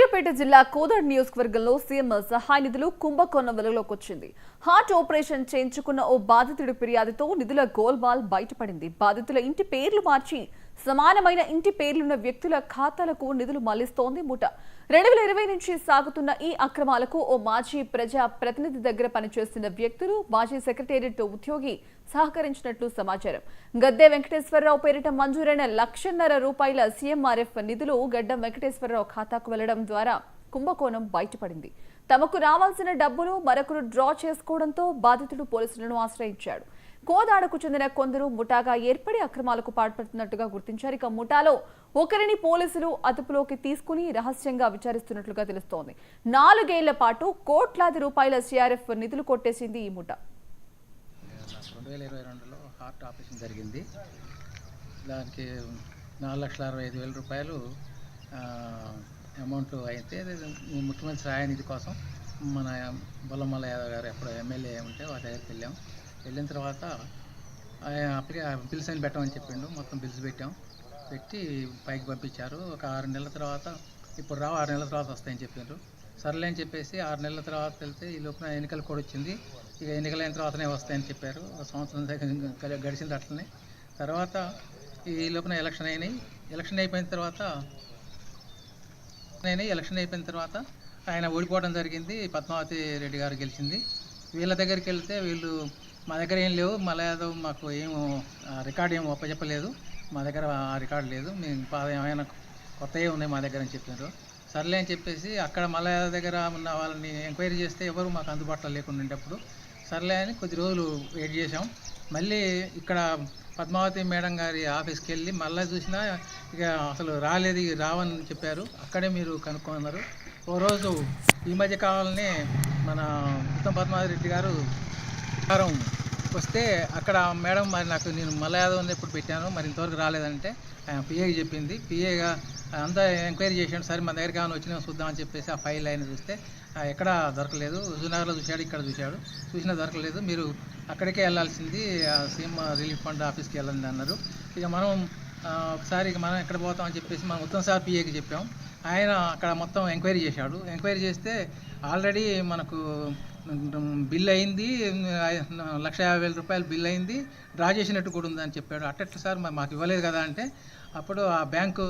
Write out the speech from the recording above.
సూర్యాపేట జిల్లా కోదాడ్ నియోజకవర్గంలో సీఎం సహాయ నిధులు కుంభకోణం వెలుగులోకి వచ్చింది. హార్ట్ ఆపరేషన్ చేయించుకున్న ఓ బాధితుడి ఫిర్యాదుతో నిధుల గోల్బాల్ బయటపడింది. బాధితుల ఇంటి పేర్లు మార్చి సమానమైన ఇంటి పేర్లున్న వ్యక్తుల ఖాతాలకు నిధులు మళ్లిస్తోంది ముఠ. 2020 నుంచి సాగుతున్న ఈ అక్రమాలకు ఓ మాజీ ప్రజా ప్రతినిధి దగ్గర పనిచేస్తున్న వ్యక్తులు, మాజీ సెక్రటేరియట్ ఉద్యోగి సహకరించినట్లు సమాచారం. గద్దె వెంకటేశ్వరరావు పేరిట మంజూరైన ₹1,50,000 సీఎంఆర్ఎఫ్ నిధులు గడ్డం వెంకటేశ్వరరావు ఖాతాకు వెళ్లడం ద్వారా కుంభకోణం బయటపడింది. తమకు రావాల్సిన డబ్బును మరొకరు డ్రా చేసుకోవడంతో బాధితుడు పోలీసులను ఆశ్రయించాడు. కోదాడకు చెందిన కొందరు ముఠాగా ఏర్పడి అక్రమాలకు పాల్పడుతున్నట్టుగా గుర్తించారు. ఇక ముఠాలో ఒకరిని పోలీసులు అదుపులోకి తీసుకుని రహస్యంగా విచారిస్తున్నట్లుగా తెలుస్తోంది. 4 ఏళ్ల పాటు కోట్లాది రూపాయల సీఆర్ఎఫ్ నిధులు కొట్టేసింది ఈ ముఠా. 2022లో హార్ట్ ఆపరేషన్ జరిగింది. దానికి ₹4,65,000 అమౌంట్ అయితే ముఖ్యమంత్రి సహాయ నిధి కోసం మన బొల్లమల్ల యాదవ్ గారు ఎప్పుడు ఎమ్మెల్యే ఉంటే వారి దగ్గరికి వెళ్ళిన తర్వాత అప్పటికే బిల్స్ అని పెట్టమని చెప్పిండు. మొత్తం బిల్స్ పెట్టి పైకి పంపించారు. ఒక 6 నెలల తర్వాత ఇప్పుడు 6 నెలల తర్వాత వస్తాయని చెప్పారు. సర్లే అని చెప్పేసి 6 నెలల తర్వాత వెళ్తే ఈ లోపల ఎన్నికలు కూడా వచ్చింది. ఇక ఎన్నికలైన తర్వాతనే వస్తాయని చెప్పారు. సంవత్సరం దగ్గర గడిచింది అట్లనే. తర్వాత ఈ లోపల ఎలక్షన్ అయిపోయిన తర్వాత ఆయన ఓడిపోవడం జరిగింది. పద్మావతి రెడ్డి గారు గెలిచింది. వీళ్ళ దగ్గరికి వెళ్తే వీళ్ళు మా దగ్గర ఏం లేవు, మల్ల యాదవ్ మాకు రికార్డు ఏం ఒప్పచెప్పలేదు, మా దగ్గర ఆ రికార్డు లేదు, మేము ఏమైనా కొత్తవి ఉన్నాయి మా దగ్గర అని చెప్పారు. సర్లే అని చెప్పేసి అక్కడ మల్ల యాదవ్ దగ్గర ఉన్న వాళ్ళని ఎంక్వైరీ చేస్తే ఎవరు మాకు అందుబాటులో లేకుండా ఉండేటప్పుడు సర్లే అని కొద్ది రోజులు వెయిట్ చేసాం. మళ్ళీ ఇక్కడ పద్మావతి మేడం గారి ఆఫీస్కి వెళ్ళి మళ్ళీ చూసినా ఇక అసలు రావని చెప్పారు. అక్కడే మీరు కనుక్కున్నారు. ఓ రోజు ఈ మధ్య కావాలని మన ఉత్తమ్ పద్మావతి రెడ్డి గారు వస్తే అక్కడ మేడం మరి నేను మల్ల యాదవ్ ఎప్పుడు పెట్టాను, మరి ఇంతవరకు రాలేదంటే ఆయన పిఏకి చెప్పింది. పిఏగా అంతా ఎంక్వైరీ చేసాడు. సరే మన దగ్గరికి ఏమైనా వచ్చినా చూద్దామని చెప్పేసి ఆ ఫైల్ ఆయన చూస్తే ఎక్కడా దొరకలేదు. హుజూర్నగర్లో చూశాడు, ఇక్కడ చూసినా దొరకలేదు. మీరు అక్కడికే వెళ్ళాల్సింది, సీఎం రిలీఫ్ ఫండ్ ఆఫీస్కి వెళ్ళండి అన్నారు. ఇక మనం ఒకసారి మనం ఎక్కడ పోతామని చెప్పేసి మనం ఉత్తమ్ సార్ పిఏకి చెప్పాం. ఆయన అక్కడ మొత్తం ఎంక్వైరీ చేశాడు. ఎంక్వైరీ చేస్తే ఆల్రెడీ మనకు బిల్ అయింది, ₹1,50,000 బిల్ అయింది, డ్రా చేసినట్టు కూడా ఉందని చెప్పాడు. అట్టెట్లా సార్ మాకు ఇవ్వలేదు కదా అంటే అప్పుడు ఆ బ్యాంకు